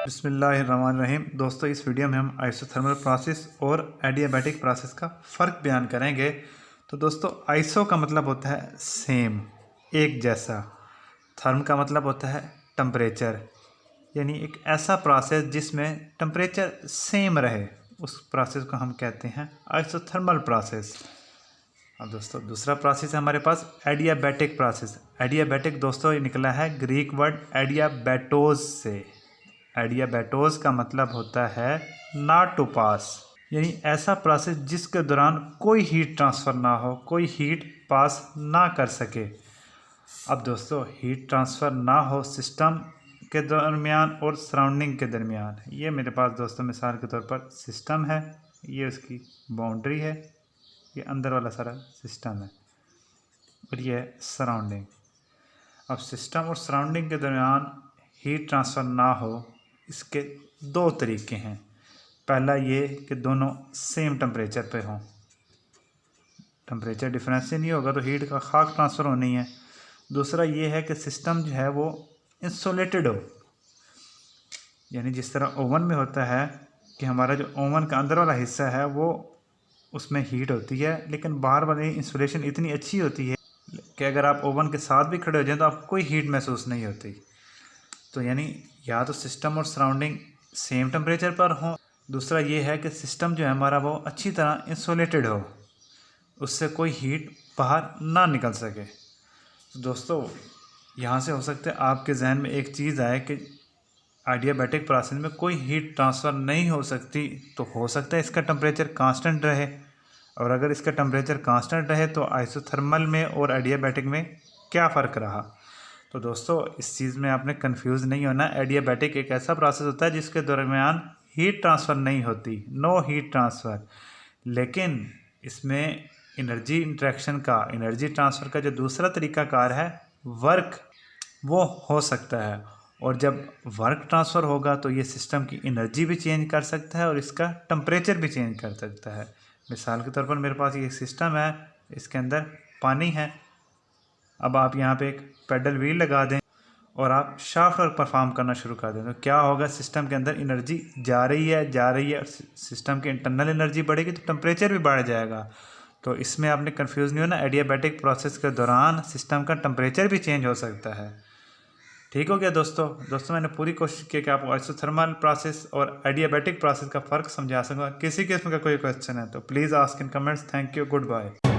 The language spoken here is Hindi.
बिस्मिल्लाहिर्रहमानिर्रहीम। दोस्तों, इस वीडियो में हम आइसोथर्मल प्रोसेस और एडियाबैटिक प्रोसेस का फ़र्क बयान करेंगे। तो दोस्तों, आइसो का मतलब होता है सेम, एक जैसा। थर्म का मतलब होता है टेम्परेचर, यानी एक ऐसा प्रोसेस जिसमें टेम्परेचर सेम रहे, उस प्रोसेस को हम कहते हैं आइसोथर्मल प्रोसेस। अब दोस्तों, दूसरा प्रोसेस है हमारे पास एडियाबैटिक प्रोसेस। एडियाबैटिक दोस्तों ये निकला है ग्रीक वर्ड एडियाबैटोज से। एडियाबैटोज का मतलब होता है नॉट टू पास, यानी ऐसा प्रोसेस जिसके दौरान कोई हीट ट्रांसफ़र ना हो, कोई हीट पास ना कर सके। अब दोस्तों, हीट ट्रांसफ़र ना हो सिस्टम के दरमियान और सराउंडिंग के दरमियान। ये मेरे पास दोस्तों मिसाल के तौर पर सिस्टम है, ये उसकी बाउंड्री है, ये अंदर वाला सारा सिस्टम है और ये है सराउंडिंग। अब सिस्टम और सराउंडिंग के दरमियान हीट ट्रांसफ़र ना हो, इसके दो तरीके हैं। पहला ये कि दोनों सेम टेम्परेचर पे हों, टेम्परेचर डिफरेंस से नहीं होगा तो हीट का खाक ट्रांसफ़र होनी है। दूसरा ये है कि सिस्टम जो है वो इंसुलेटेड हो, यानी जिस तरह ओवन में होता है कि हमारा जो ओवन का अंदर वाला हिस्सा है वो उसमें हीट होती है, लेकिन बाहर वाली इंसुलेशन इतनी अच्छी होती है कि अगर आप ओवन के साथ भी खड़े हो जाएं तो आपको कोई हीट महसूस नहीं होती। तो यानी या तो सिस्टम और सराउंडिंग सेम टेम्परेचर पर हो, दूसरा ये है कि सिस्टम जो है हमारा वो अच्छी तरह इंसुलेटेड हो, उससे कोई हीट बाहर ना निकल सके। तो दोस्तों, यहाँ से हो सकता है आपके जहन में एक चीज़ आए कि एडियाबैटिक प्रोसेस में कोई हीट ट्रांसफ़र नहीं हो सकती, तो हो सकता है इसका टेम्परेचर कांस्टेंट रहे। और अगर इसका टेम्परेचर कांस्टेंट रहे तो आइसोथर्मल में और एडियाबैटिक में क्या फ़र्क रहा। तो दोस्तों, इस चीज़ में आपने कंफ्यूज नहीं होना। एडियाबैटिक एक ऐसा प्रोसेस होता है जिसके दरमियान हीट ट्रांसफ़र नहीं होती, नो हीट ट्रांसफ़र, लेकिन इसमें एनर्जी इंटरेक्शन का, एनर्जी ट्रांसफ़र का जो दूसरा तरीक़ाकार है वर्क, वो हो सकता है। और जब वर्क ट्रांसफ़र होगा तो ये सिस्टम की एनर्जी भी चेंज कर सकता है और इसका टेम्परेचर भी चेंज कर सकता है। मिसाल के तौर पर मेरे पास ये सिस्टम है, इसके अंदर पानी है। अब आप यहाँ पे एक पेडल व्हील लगा दें और आप शाफ्ट वर्क परफॉर्म करना शुरू कर दें, तो क्या होगा, सिस्टम के अंदर एनर्जी जा रही है और सिस्टम की इंटरनल एनर्जी बढ़ेगी तो टेम्परेचर भी बढ़ जाएगा। तो इसमें आपने कंफ्यूज नहीं होना, एडियाबैटिक प्रोसेस के दौरान सिस्टम का टेम्परेचर भी चेंज हो सकता है। ठीक हो गया दोस्तों, मैंने पूरी कोशिश की कि आपको आइसोथर्मल प्रोसेस और एडियाबैटिक प्रोसेस का फ़र्क समझा सकूँ। किसी किस्म का कोई क्वेश्चन है तो please ask in comments. Thank you, good bye.